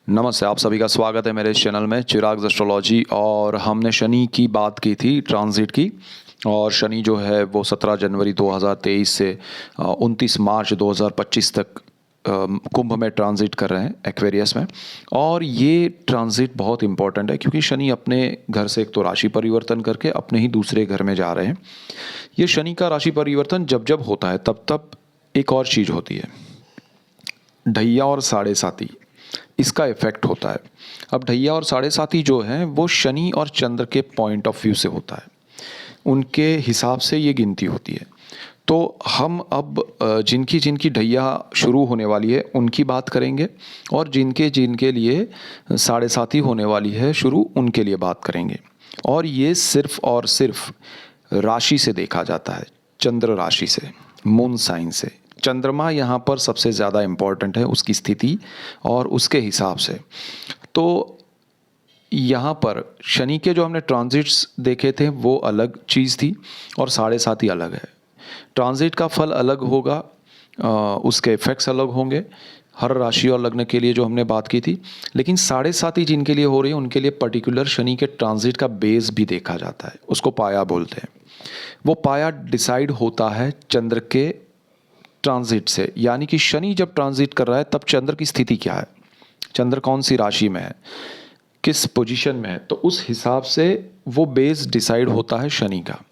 नमस्ते, आप सभी का स्वागत है मेरे इस चैनल में चिराग एस्ट्रोलॉजी। और हमने शनि की बात की थी, ट्रांजिट की। और शनि जो है वो 17 जनवरी 2023 से 29 मार्च 2025 तक कुंभ में ट्रांजिट कर रहे हैं, एक्वेरियस में। और ये ट्रांजिट बहुत इंपॉर्टेंट है क्योंकि शनि अपने घर से एक तो राशि परिवर्तन करके अपने ही दूसरे घर में जा रहे हैं। ये शनि का राशि परिवर्तन जब जब होता है तब तब एक और चीज़ होती है, ढैया और साढ़े साती, इसका इफेक्ट होता है। अब ढैया और साढ़े साती जो हैं वो शनि और चंद्र के पॉइंट ऑफ व्यू से होता है, उनके हिसाब से ये गिनती होती है। तो हम अब जिनकी जिनकी ढैया शुरू होने वाली है उनकी बात करेंगे, और जिनके जिनके लिए साढ़े साती होने वाली है शुरू, उनके लिए बात करेंगे। और ये सिर्फ और सिर्फ राशि से देखा जाता है, चंद्र राशि से, मून साइन से। चंद्रमा यहाँ पर सबसे ज़्यादा इम्पॉर्टेंट है, उसकी स्थिति और उसके हिसाब से। तो यहाँ पर शनि के जो हमने ट्रांजिट्स देखे थे वो अलग चीज़ थी, और साढ़े सात ही अलग है। ट्रांजिट का फल अलग होगा, उसके इफ़ेक्ट्स अलग होंगे हर राशि और लग्न के लिए, जो हमने बात की थी। लेकिन साढ़े सात ही जिनके लिए हो रही है उनके लिए पर्टिकुलर शनि के ट्रांजिट का बेस भी देखा जाता है, उसको पाया बोलते हैं। वो पाया डिसाइड होता है चंद्र के ट्रांजिट से, यानी कि शनि जब ट्रांजिट कर रहा है तब चंद्र की स्थिति क्या है, चंद्र कौन सी राशि में है, किस पोजीशन में है, तो उस हिसाब से वो बेस डिसाइड होता है शनि का।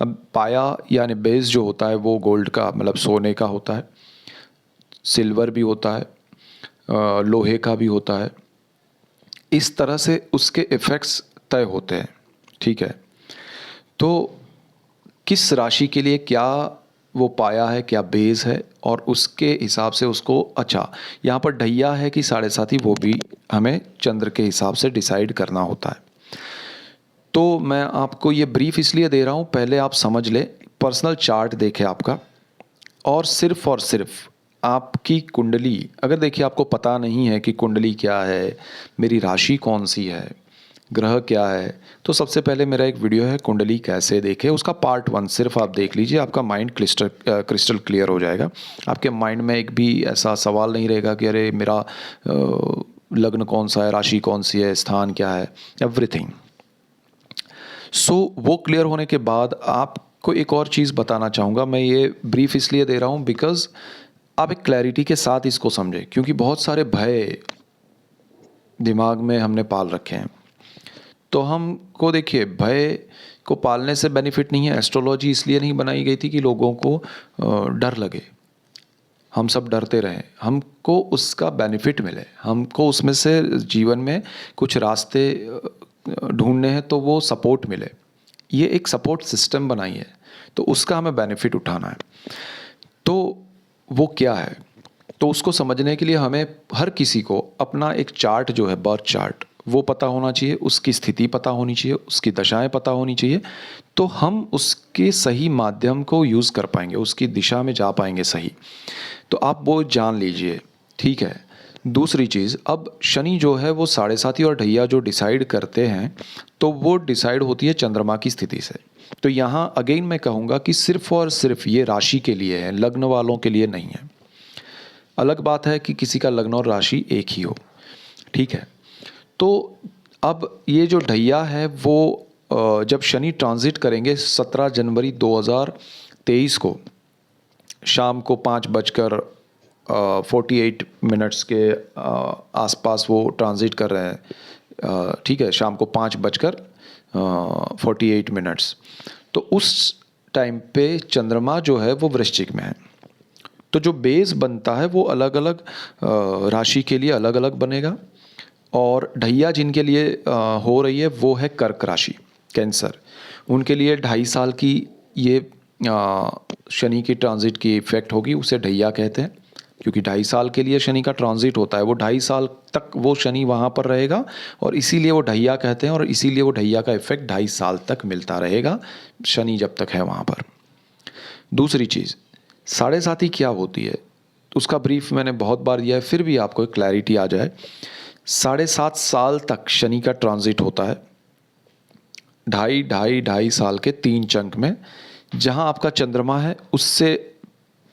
अब पाया यानी बेस जो होता है वो गोल्ड का, मतलब सोने का होता है, सिल्वर भी होता है, लोहे का भी होता है। इस तरह से उसके इफ़ेक्ट्स तय होते हैं, ठीक है। तो किस राशि के लिए क्या वो पाया है, क्या बेस है, और उसके हिसाब से उसको, अच्छा यहाँ पर ढैया है कि साढ़े सात ही, वो भी हमें चंद्र के हिसाब से डिसाइड करना होता है। तो मैं आपको ये ब्रीफ इसलिए दे रहा हूँ, पहले आप समझ लें, पर्सनल चार्ट देखें आपका, और सिर्फ आपकी कुंडली। अगर देखिए आपको पता नहीं है कि कुंडली क्या है, मेरी राशि कौन सी है, ग्रह क्या है, तो सबसे पहले मेरा एक वीडियो है कुंडली कैसे देखें, उसका पार्ट 1 सिर्फ आप देख लीजिए, आपका माइंड क्रिस्टल क्लियर हो जाएगा। आपके माइंड में एक भी ऐसा सवाल नहीं रहेगा कि अरे मेरा लग्न कौन सा है, राशि कौन सी है, स्थान क्या है, एवरीथिंग। सो वो क्लियर होने के बाद आपको एक और चीज़ बताना चाहूँगा। मैं ये ब्रीफ इसलिए दे रहा हूँ बिकॉज़ आप एक क्लैरिटी के साथ इसको समझें, क्योंकि बहुत सारे भय दिमाग में हमने पाल रखे हैं। तो हमको देखिए, भय को पालने से बेनिफिट नहीं है। एस्ट्रोलॉजी इसलिए नहीं बनाई गई थी कि लोगों को डर लगे, हम सब डरते रहें। हमको उसका बेनिफिट मिले, हमको उसमें से जीवन में कुछ रास्ते ढूंढने हैं, तो वो सपोर्ट मिले। ये एक सपोर्ट सिस्टम बनाई है, तो उसका हमें बेनिफिट उठाना है। तो वो क्या है, तो उसको समझने के लिए हमें हर किसी को अपना एक चार्ट जो है, बर्थ चार्ट, वो पता होना चाहिए, उसकी स्थिति पता होनी चाहिए, उसकी दशाएं पता होनी चाहिए। तो हम उसके सही माध्यम को यूज़ कर पाएंगे, उसकी दिशा में जा पाएंगे सही। तो आप वो जान लीजिए, ठीक है। दूसरी चीज़, अब शनि जो है वो साढ़े साती और ढैया जो डिसाइड करते हैं, तो वो डिसाइड होती है चंद्रमा की स्थिति से। तो यहाँ अगेन मैं कहूँगा कि सिर्फ और सिर्फ ये राशि के लिए है, लग्न वालों के लिए नहीं है। अलग बात है कि किसी का लग्न और राशि एक ही हो, ठीक है। तो अब ये जो ढैया है वो जब शनि ट्रांजिट करेंगे 17 जनवरी 2023 को शाम को 5:48 के आसपास वो ट्रांजिट कर रहे हैं, ठीक है, शाम को 5:48। तो उस टाइम पे चंद्रमा जो है वो वृश्चिक में है। तो जो बेस बनता है वो अलग अलग राशि के लिए अलग अलग बनेगा। और ढैया जिनके लिए हो रही है वो है कर्क राशि, कैंसर। उनके लिए 2.5 साल की ये शनि की ट्रांजिट की इफेक्ट होगी, उसे ढैया कहते हैं। क्योंकि 2.5 साल के लिए शनि का ट्रांजिट होता है, वो 2.5 साल तक वो शनि वहाँ पर रहेगा, और इसीलिए वो ढैया कहते हैं, और इसीलिए वो ढैया का इफेक्ट 2.5 साल तक मिलता रहेगा, शनि जब तक है वहाँ पर। दूसरी चीज़, साढ़े साती क्या होती है, उसका ब्रीफ मैंने बहुत बार दिया है, फिर भी आपको एक क्लैरिटी आ जाए। 7.5 साल तक शनि का ट्रांजिट होता है, 2.5 के 3 चंक में। जहां आपका चंद्रमा है उससे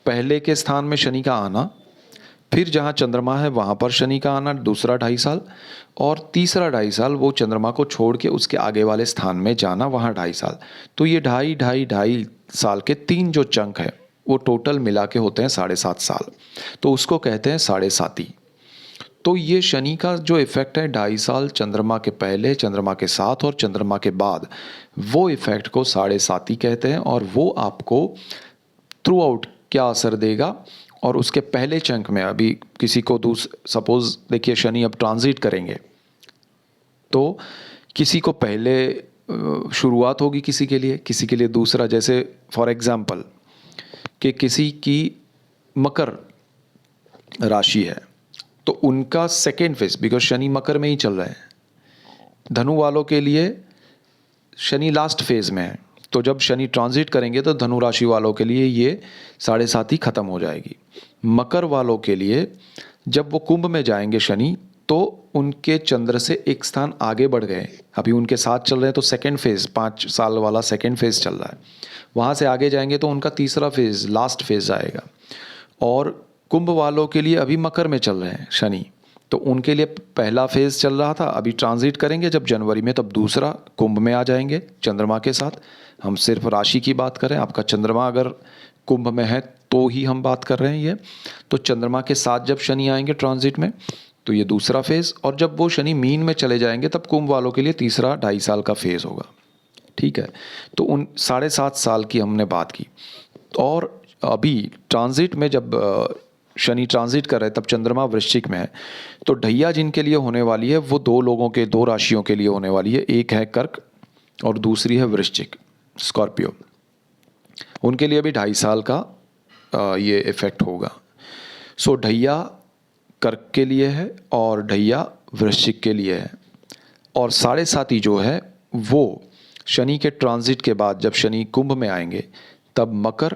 पहले के स्थान में शनि का आना, फिर जहाँ चंद्रमा है वहाँ पर शनि का आना दूसरा 2.5 साल, और तीसरा 2.5 साल वो चंद्रमा को छोड़ के उसके आगे वाले स्थान में जाना, वहाँ 2.5 साल। तो ये 2.5 के 3 जो चंक है वो टोटल मिला के होते हैं 7.5 साल। तो उसको कहते हैं 7.5। तो ये शनि का जो इफ़ेक्ट है 2.5 साल चंद्रमा के पहले, चंद्रमा के साथ और चंद्रमा के बाद, वो इफ़ेक्ट को 7.5 कहते हैं। और वो आपको थ्रू आउट क्या असर देगा, और उसके पहले चंक में अभी किसी को सपोज़ देखिए शनि अब ट्रांजिट करेंगे, तो किसी को पहले शुरुआत होगी, किसी के लिए दूसरा। जैसे फॉर एग्ज़ाम्पल कि किसी की मकर राशि है तो उनका सेकेंड फेज, बिकॉज शनि मकर में ही चल रहे हैं। धनु वालों के लिए शनि लास्ट फेज में है, तो जब शनि ट्रांजिट करेंगे तो धनु राशि वालों के लिए ये 7.5 ही ख़त्म हो जाएगी। मकर वालों के लिए जब वो कुंभ में जाएंगे शनि, तो उनके चंद्र से एक स्थान आगे बढ़ गए, अभी उनके साथ चल रहे हैं, तो सेकेंड फेज़ 5 साल वाला सेकेंड फेज़ चल रहा है। वहाँ से आगे जाएंगे तो उनका तीसरा फेज़ लास्ट फेज़ आएगा। और कुंभ वालों के लिए अभी मकर में चल रहे हैं शनि, तो उनके लिए पहला फेज़ चल रहा था, अभी ट्रांजिट करेंगे जब जनवरी में, तब दूसरा कुंभ में आ जाएंगे चंद्रमा के साथ। हम सिर्फ राशि की बात करें, आपका चंद्रमा अगर कुंभ में है तो ही हम बात कर रहे हैं ये। तो चंद्रमा के साथ जब शनि आएंगे ट्रांजिट में, तो ये दूसरा फेज़, और जब वो शनि मीन में चले जाएंगे तब कुंभ वालों के लिए तीसरा 2.5 साल का फेज़ होगा। ठीक है, तो उन 7.5 साल की हमने बात की। और अभी ट्रांजिट में जब शनि ट्रांजिट कर रहे हैं तब चंद्रमा वृश्चिक में है, तो ढैया जिनके लिए होने वाली है वो 2 लोगों के 2 राशियों के लिए होने वाली है। एक है कर्क और दूसरी है वृश्चिक, स्कॉर्पियो। उनके लिए भी 2.5 साल का ये इफ़ेक्ट होगा। सो ढैया कर्क के लिए है और ढैया वृश्चिक के लिए है। और 7.5 जो है वो शनि के ट्रांजिट के बाद जब शनि कुंभ में आएंगे तब मकर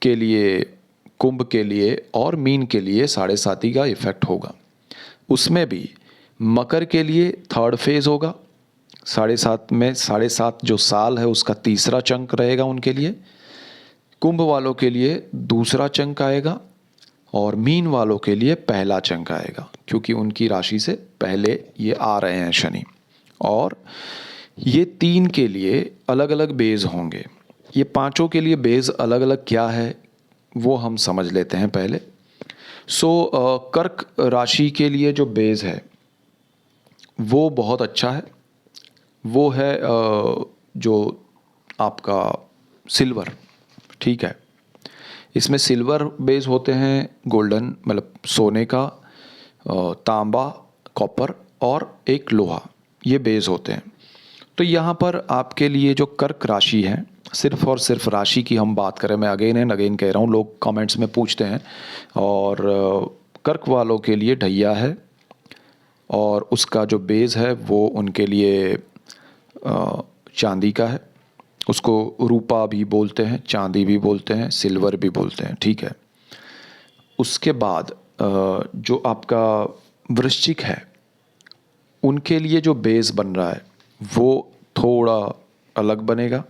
के लिए, कुंभ के लिए और मीन के लिए 7.5 का इफ़ेक्ट होगा। उसमें भी मकर के लिए थर्ड फेज़ होगा 7.5 में, 7.5 जो साल है उसका तीसरा चंक रहेगा उनके लिए। कुंभ वालों के लिए दूसरा चंक आएगा और मीन वालों के लिए पहला चंक आएगा, क्योंकि उनकी राशि से पहले ये आ रहे हैं शनि। और ये 3 के लिए अलग अलग बेस होंगे। ये पांचों के लिए बेस अलग अलग क्या है वो हम समझ लेते हैं पहले। कर्क राशि के लिए जो बेस है वो बहुत अच्छा है। वो है जो आपका सिल्वर। ठीक है, इसमें सिल्वर बेस होते हैं, गोल्डन मतलब सोने का, तांबा, कॉपर और एक लोहा, ये बेस होते हैं। तो यहाँ पर आपके लिए जो कर्क राशि है, सिर्फ और सिर्फ राशि की हम बात करें, मैं अगेन एंड अगेन कह रहा हूँ, लोग कमेंट्स में पूछते हैं, और कर्क वालों के लिए ढैया है और उसका जो बेस है वो उनके लिए चांदी का है। उसको रूपा भी बोलते हैं, चांदी भी बोलते हैं, सिल्वर भी बोलते हैं। ठीक है, उसके बाद जो आपका वृश्चिक है उनके लिए जो बेस बन रहा है वो थोड़ा अलग बनेगा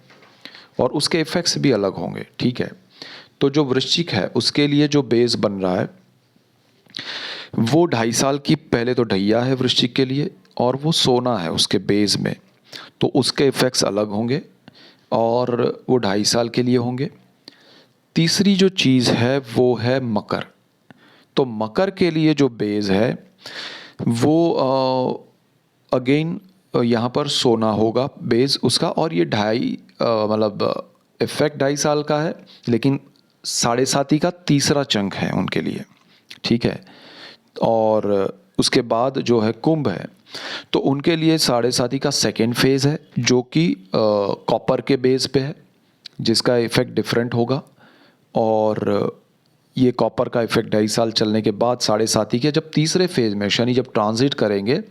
और उसके इफ़ेक्ट्स भी अलग होंगे। ठीक है, तो जो वृश्चिक है उसके लिए जो बेस बन रहा है वो 2.5 साल की, पहले तो ढैया है वृश्चिक के लिए और वो सोना है उसके बेस में, तो उसके इफ़ेक्ट्स अलग होंगे और वो 2.5 साल के लिए होंगे। तीसरी जो चीज़ है वो है मकर। तो मकर के लिए जो बेस है वो अगेन यहाँ पर सोना होगा बेस उसका, और ये मतलब इफ़ेक्ट 2.5 साल का है, लेकिन 7.5 का तीसरा चंक है उनके लिए। ठीक है, और उसके बाद जो है कुंभ है, तो उनके लिए 7.5 का सेकेंड फेज़ है जो कि कॉपर के बेस पे है, जिसका इफ़ेक्ट डिफरेंट होगा। और ये कॉपर का इफ़ेक्ट 2.5 साल चलने के बाद 7.5 के जब तीसरे फेज़ में शनि जब ट्रांजिट करेंगे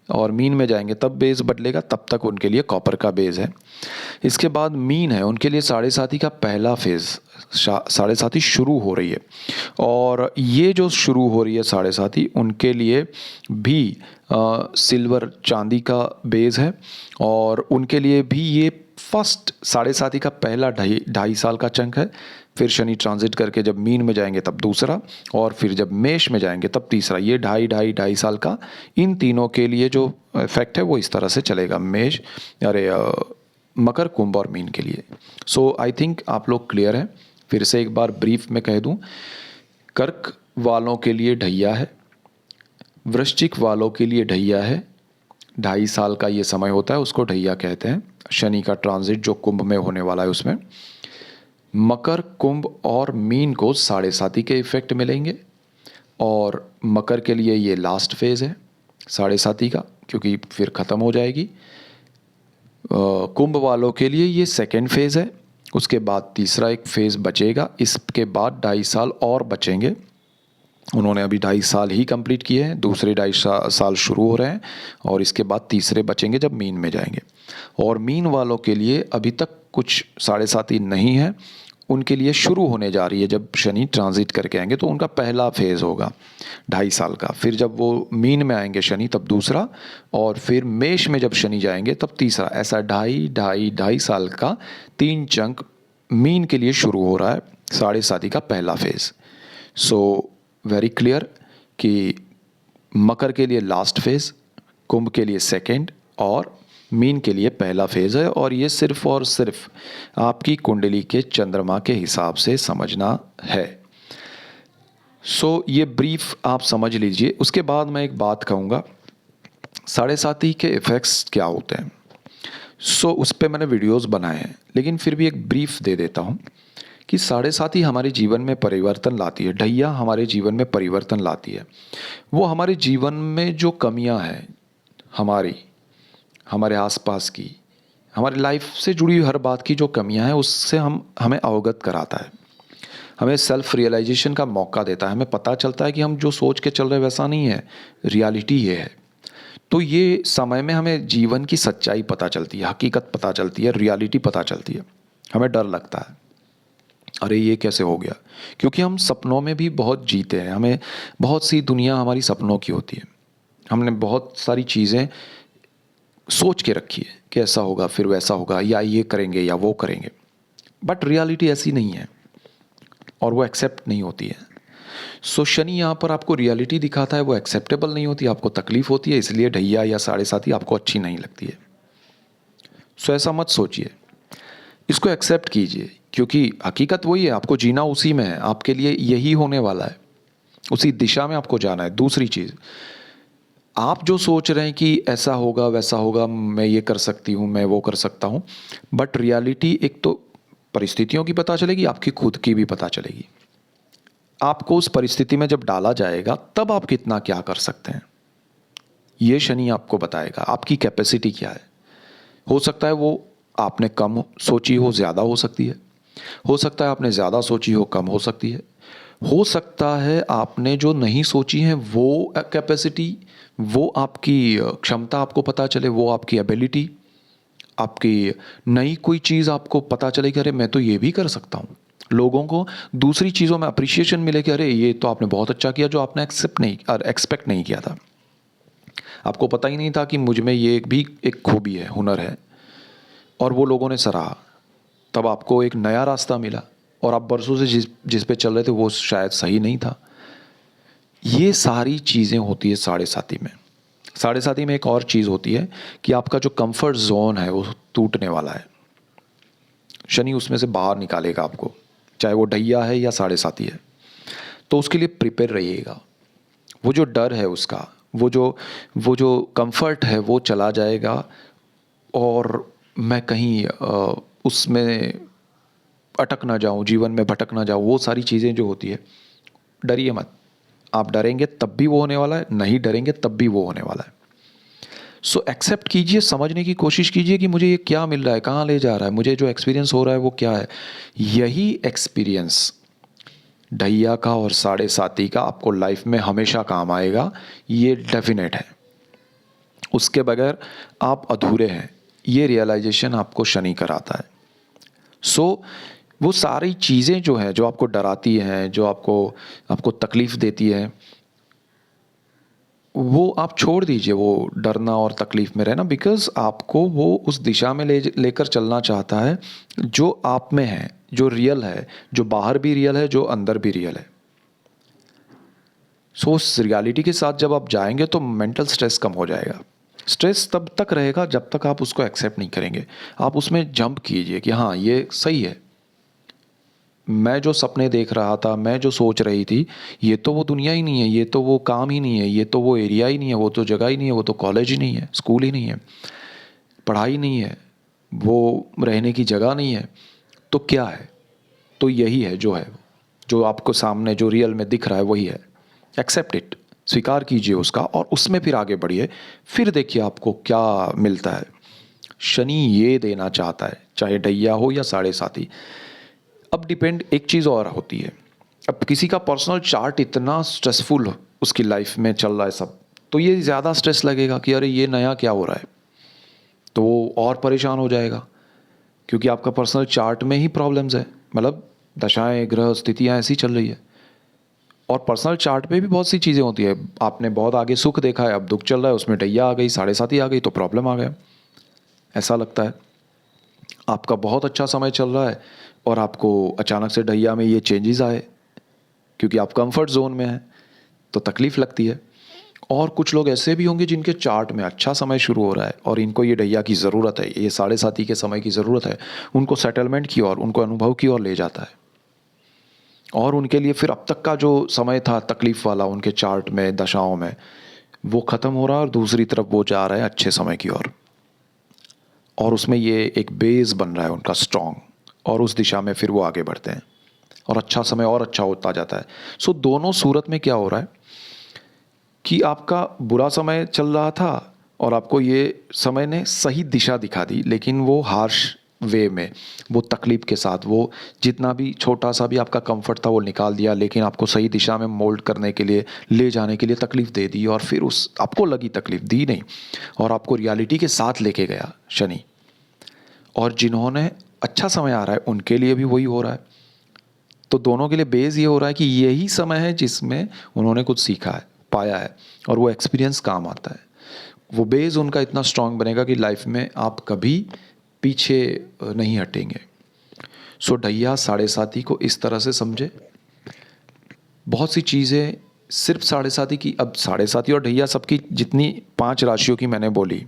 और मीन में जाएंगे तब बेस बदलेगा, तब तक उनके लिए कॉपर का बेस है। इसके बाद मीन है, उनके लिए 7.5 का पहला फेज़, 7.5 शुरू हो रही है, और ये जो शुरू हो रही है 7.5 उनके लिए भी सिल्वर चांदी का बेस है, और उनके लिए भी ये फर्स्ट 7.5 का पहला 2.5 साल का चंक है। फिर शनि ट्रांजिट करके जब मीन में जाएंगे तब दूसरा, और फिर जब मेष में जाएंगे तब तीसरा। ये ढाई साल का इन तीनों के लिए जो इफेक्ट है वो इस तरह से चलेगा, मकर, कुंभ और मीन के लिए। सो आई थिंक आप लोग क्लियर हैं। फिर से एक बार ब्रीफ में कह दूं, कर्क वालों के लिए ढैया है, वृश्चिक वालों के लिए ढैया है, 2.5 साल का ये समय होता है, उसको ढैया कहते हैं। शनि का ट्रांजिट जो कुंभ में होने वाला है उसमें मकर, कुंभ और मीन को 7.5 के इफेक्ट मिलेंगे, और मकर के लिए ये लास्ट फेज है 7.5 का, क्योंकि फिर ख़त्म हो जाएगी। कुंभ वालों के लिए ये सेकेंड फेज है, उसके बाद तीसरा एक फेज बचेगा, इसके बाद 2.5 साल और बचेंगे। उन्होंने अभी 2.5 साल ही कंप्लीट किए हैं, दूसरे 2.5 साल शुरू हो रहे हैं, और इसके बाद तीसरे बचेंगे जब मीन में जाएंगे। और मीन वालों के लिए अभी तक कुछ 7.5 नहीं है, उनके लिए शुरू होने जा रही है। जब शनि ट्रांजिट करके आएंगे तो उनका पहला फेज़ होगा 2.5 साल का, फिर जब वो मीन में आएंगे शनि तब दूसरा, और फिर मेष में जब शनि जाएंगे तब तीसरा। ऐसा 2.5 साल का 3 चंक मीन के लिए शुरू हो रहा है, 7.5 का पहला फेज़। सो वेरी क्लियर कि मकर के लिए लास्ट फेज़, कुंभ के लिए सेकेंड, और मीन के लिए पहला फेज़ है। और ये सिर्फ और सिर्फ आपकी कुंडली के चंद्रमा के हिसाब से समझना है। सो ये ब्रीफ आप समझ लीजिए। उसके बाद मैं एक बात कहूँगा, 7.5 के इफ़ेक्ट्स क्या होते हैं। सो उस पर मैंने वीडियोस बनाए हैं, लेकिन फिर भी एक ब्रीफ दे देता हूँ कि 7.5 हमारे जीवन में परिवर्तन लाती है। ढैया हमारे जीवन में परिवर्तन लाती है। वो हमारे जीवन में जो कमियाँ हैं, हमारे आसपास की, हमारी लाइफ से जुड़ी हुई हर बात की जो कमियां हैं, उससे हमें अवगत कराता है, हमें सेल्फ रियलाइजेशन का मौका देता है। हमें पता चलता है कि हम जो सोच के चल रहे वैसा नहीं है, रियलिटी ये है। तो ये समय में हमें जीवन की सच्चाई पता चलती है, हकीकत पता चलती है, रियलिटी पता चलती है। हमें डर लगता है, अरे ये कैसे हो गया, क्योंकि हम सपनों में भी बहुत जीते हैं। हमें बहुत सी दुनिया हमारी सपनों की होती है, हमने बहुत सारी चीज़ें सोच के रखी है कि ऐसा होगा, फिर वैसा होगा, या ये करेंगे या वो करेंगे, बट रियलिटी ऐसी नहीं है और वो एक्सेप्ट नहीं होती है। सो शनि यहाँ पर आपको रियलिटी दिखाता है, वो एक्सेप्टेबल नहीं होती, आपको तकलीफ होती है, इसलिए ढैया या 7.5 आपको अच्छी नहीं लगती है। सो ऐसा मत सोचिए, इसको एक्सेप्ट कीजिए, क्योंकि हकीकत वही है, आपको जीना उसी में है, आपके लिए यही होने वाला है, उसी दिशा में आपको जाना है। दूसरी चीज़, आप जो सोच रहे हैं कि ऐसा होगा वैसा होगा, मैं ये कर सकती हूँ, मैं वो कर सकता हूँ, बट रियलिटी एक तो परिस्थितियों की पता चलेगी, आपकी खुद की भी पता चलेगी। आपको उस परिस्थिति में जब डाला जाएगा तब आप कितना क्या कर सकते हैं, ये शनि आपको बताएगा, आपकी कैपेसिटी क्या है। हो सकता है वो आपने कम सोची हो, ज़्यादा हो सकती है। हो सकता है आपने ज़्यादा सोची हो, कम हो सकती है। हो सकता है आपने जो नहीं सोची है वो कैपेसिटी, वो आपकी क्षमता आपको पता चले, वो आपकी एबिलिटी, आपकी नई कोई चीज़ आपको पता चले कि अरे मैं तो ये भी कर सकता हूँ। लोगों को दूसरी चीज़ों में अप्रिशिएशन मिले कि अरे ये तो आपने बहुत अच्छा किया, जो आपने एक्सपेक्ट नहीं किया था। आपको पता ही नहीं था कि मुझ में ये भी एक खूबी है, हुनर है, और वो लोगों ने सराहा। तब आपको एक नया रास्ता मिला, और आप बरसों से जिस पे चल रहे थे वो शायद सही नहीं था। ये सारी चीज़ें होती है 7.5 में। 7.5 में एक और चीज़ होती है कि आपका जो कंफर्ट जोन है वो टूटने वाला है। शनि उसमें से बाहर निकालेगा आपको, चाहे वो ढैया है या 7.5 है। तो उसके लिए प्रिपेयर रहिएगा। वो जो डर है उसका, वो जो कंफर्ट है वो चला जाएगा, और मैं कहीं उसमें अटक ना जाऊं, जीवन में भटक ना जाऊं, वो सारी चीज़ें जो होती है। डरिए मत, आप डरेंगे तब भी वो होने वाला है, नहीं डरेंगे तब भी वो होने वाला है। सो एक्सेप्ट कीजिए, समझने की कोशिश कीजिए कि मुझे ये क्या मिल रहा है, कहाँ ले जा रहा है, मुझे जो एक्सपीरियंस हो रहा है वो क्या है। यही एक्सपीरियंस ढैया का और 7.5 का आपको लाइफ में हमेशा काम आएगा, ये डेफिनेट है। उसके बगैर आप अधूरे हैं, ये रियलाइजेशन आपको शनि कराता है। सो वो सारी चीज़ें जो हैं, जो आपको डराती हैं, जो आपको तकलीफ़ देती है, वो आप छोड़ दीजिए वो डरना और तकलीफ़ में रहना, बिकॉज़ आपको वो उस दिशा में लेकर चलना चाहता है जो आप में है, जो रियल है, जो बाहर भी रियल है, जो अंदर भी रियल है। सो उस रियलिटी के साथ जब आप जाएँगे तो मेंटल स्ट्रेस कम हो जाएगा। स्ट्रेस तब तक रहेगा जब तक आप उसको एक्सेप्ट नहीं करेंगे। आप उसमें जंप कीजिए कि हाँ, ये सही है। मैं जो सपने देख रहा था, मैं जो सोच रही थी, ये तो वो दुनिया ही नहीं है, ये तो वो काम ही नहीं है, ये तो वो एरिया ही नहीं है, वो तो जगह ही नहीं है, वो तो कॉलेज ही नहीं है, स्कूल ही नहीं है, पढ़ाई नहीं है, वो रहने की जगह नहीं है, तो क्या है? तो यही है जो है, जो आपको सामने जो रियल में दिख रहा है वही है। एक्सेप्ट इट, स्वीकार कीजिए उसका और उसमें फिर आगे बढ़िए, फिर देखिए आपको क्या मिलता है। शनि ये देना चाहता है, चाहे ढैया हो या साढ़े साती। अब डिपेंड एक चीज़ और होती है, अब किसी का पर्सनल चार्ट इतना स्ट्रेसफुल उसकी लाइफ में चल रहा है सब, तो ये ज़्यादा स्ट्रेस लगेगा कि अरे ये नया क्या हो रहा है, तो वो और परेशान हो जाएगा, क्योंकि आपका पर्सनल चार्ट में ही प्रॉब्लम्स है, मतलब दशाएं ग्रह स्थितियां ऐसी चल रही है। और पर्सनल चार्ट पे भी बहुत सी चीज़ें होती है, आपने बहुत आगे सुख देखा है, अब दुख चल रहा है, उसमें ढैया आ गई, साढ़े साती आ गई, तो प्रॉब्लम आ गया, ऐसा लगता है। आपका बहुत अच्छा समय चल रहा है और आपको अचानक से ढैया में ये चेंजेस आए, क्योंकि आप कंफर्ट जोन में हैं, तो तकलीफ़ लगती है। और कुछ लोग ऐसे भी होंगे जिनके चार्ट में अच्छा समय शुरू हो रहा है और इनको ये ढैया की ज़रूरत है, ये साढ़े साती के समय की ज़रूरत है, उनको सेटलमेंट की ओर, उनको अनुभव की ओर ले जाता है। और उनके लिए फिर अब तक का जो समय था तकलीफ़ वाला उनके चार्ट में, दशाओं में, वो ख़त्म हो रहा है और दूसरी तरफ वो जा रहा है अच्छे समय की ओर। और उसमें ये एक बेस बन रहा है उनका स्ट्रॉन्ग, और उस दिशा में फिर वो आगे बढ़ते हैं और अच्छा समय और अच्छा होता जाता है। सो दोनों सूरत में क्या हो रहा है कि आपका बुरा समय चल रहा था और आपको ये समय ने सही दिशा दिखा दी, लेकिन वो हार्श वे में, वो तकलीफ़ के साथ, वो जितना भी छोटा सा भी आपका कंफर्ट था वो निकाल दिया, लेकिन आपको सही दिशा में मोल्ड करने के लिए, ले जाने के लिए तकलीफ़ दे दी, और फिर उस आपको लगी तकलीफ़ दी नहीं, और आपको रियलिटी के साथ लेके गया शनि। और जिन्होंने अच्छा समय आ रहा है उनके लिए भी वही हो रहा है। तो दोनों के लिए बेस ये हो रहा है कि यही समय है जिसमें उन्होंने कुछ सीखा है, पाया है, और वो एक्सपीरियंस काम आता है। वो बेस उनका इतना स्ट्रांग बनेगा कि लाइफ में आप कभी पीछे नहीं हटेंगे। सो ढैया साढ़े साती को इस तरह से समझे। बहुत सी चीज़ें सिर्फ साढ़े साती की, अब साढ़े साती और ढैया सबकी जितनी 5 राशियों की मैंने बोली,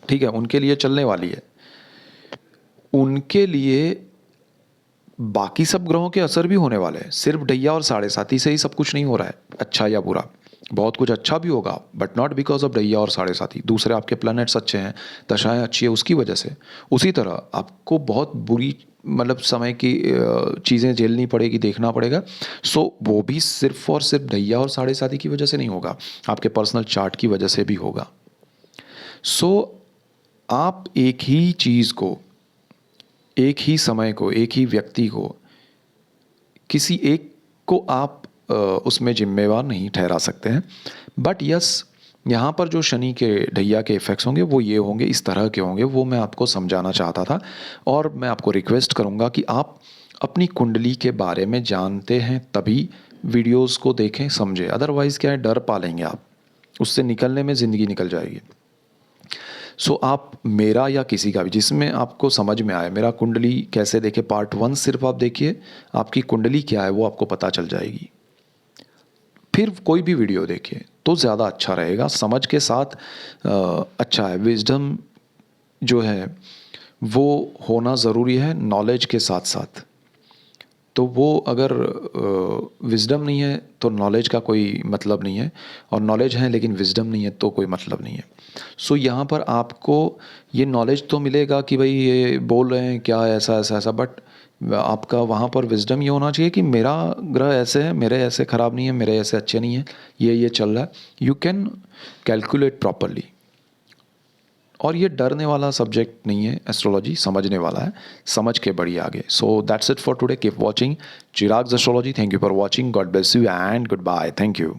ठीक है, उनके लिए चलने वाली है। उनके लिए बाकी सब ग्रहों के असर भी होने वाले हैं, सिर्फ ढैया और साढ़े साती से ही सब कुछ नहीं हो रहा है अच्छा या बुरा। बहुत कुछ अच्छा भी होगा, बट नॉट बिकॉज ऑफ ढैया और साढ़े साती। दूसरे आपके प्लैनेट्स अच्छे हैं, दशाएं अच्छी है, उसकी वजह से। उसी तरह आपको बहुत बुरी, मतलब समय की चीज़ें झेलनी पड़ेगी, देखना पड़ेगा। सो वो भी सिर्फ और सिर्फ ढैया और साढ़े साती की वजह से नहीं होगा, आपके पर्सनल चार्ट की वजह से भी होगा। सो आप एक ही चीज़ को, एक ही समय को, एक ही व्यक्ति को, किसी एक को आप उसमें जिम्मेवार नहीं ठहरा सकते हैं। बट यस, यहाँ पर जो शनि के ढैया के इफ़ेक्ट्स होंगे वो ये होंगे, इस तरह के होंगे, वो मैं आपको समझाना चाहता था। और मैं आपको रिक्वेस्ट करूँगा कि आप अपनी कुंडली के बारे में जानते हैं तभी वीडियोस को देखें, समझें। अदरवाइज़ क्या है, डर पालेंगे आप, उससे निकलने में ज़िंदगी निकल जाएगी। सो आप मेरा या किसी का भी, जिसमें आपको समझ में आए, मेरा कुंडली कैसे देखे पार्ट 1 सिर्फ आप देखिए, आपकी कुंडली क्या है वो आपको पता चल जाएगी। फिर कोई भी वीडियो देखिए तो ज़्यादा अच्छा रहेगा, समझ के साथ अच्छा है। विजडम जो है वो होना ज़रूरी है नॉलेज के साथ साथ। तो वो अगर विज़डम नहीं है तो नॉलेज का कोई मतलब नहीं है, और नॉलेज है लेकिन विज़डम नहीं है तो कोई मतलब नहीं है। सो यहाँ पर आपको ये नॉलेज तो मिलेगा कि भाई ये बोल रहे हैं क्या, ऐसा ऐसा ऐसा, बट आपका वहाँ पर विज़डम ये होना चाहिए कि मेरा ग्रह ऐसे है, मेरे ऐसे ख़राब नहीं है, मेरे ऐसे अच्छे नहीं है, ये चल रहा है। You can calculate properly. और ये डरने वाला सब्जेक्ट नहीं है, एस्ट्रोलॉजी समझने वाला है, समझ के बढ़िए आगे। So that's it for today, keep watching Chirag's astrology. Thank you for watching, God bless you and good bye, thank you.